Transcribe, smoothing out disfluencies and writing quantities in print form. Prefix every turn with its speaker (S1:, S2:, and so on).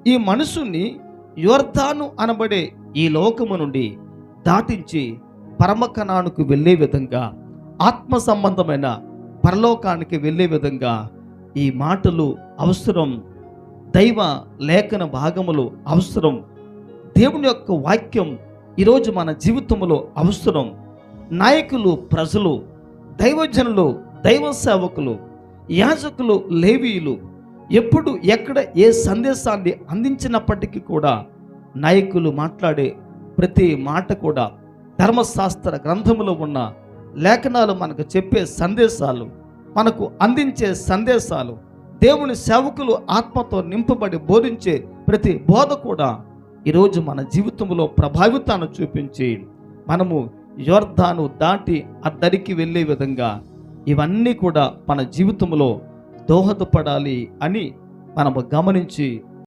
S1: ఈ మనుషుని యొర్దాను అనబడే ఈ లోకము నుండి దాటించి పరమకణానికి వెళ్ళే విధంగా, ఆత్మ సంబంధమైన పరలోకానికి వెళ్ళే విధంగా ఈ మాటలు అవసరం. దైవ లేఖన భాగములు అవసరం. దేవుని యొక్క వాక్యం ఈరోజు మన జీవితంలో అవసరం. నాయకులు, ప్రజలు, దైవజనులు, దైవ సేవకులు, యాజకులు, లేవీయులు ఎప్పుడు ఎక్కడ ఏ సందేశాన్ని అందించినప్పటికీ కూడా నాయకులు మాట్లాడే ప్రతి మాట కూడా ధర్మశాస్త్ర గ్రంథములో ఉన్న లేఖనాలు మనకు చెప్పే సందేశాలు, మనకు అందించే సందేశాలు, దేవుని సేవకులు ఆత్మతో నింపబడి బోధించే ప్రతి బోధ కూడా ఈరోజు మన జీవితంలో ప్రభావితాన్ని చూపించి మనము యొర్దాను దాటి అద్దరికి వెళ్ళే విధంగా ఇవన్నీ కూడా మన జీవితంలో దోహదపడాలి అని మనము గమనించి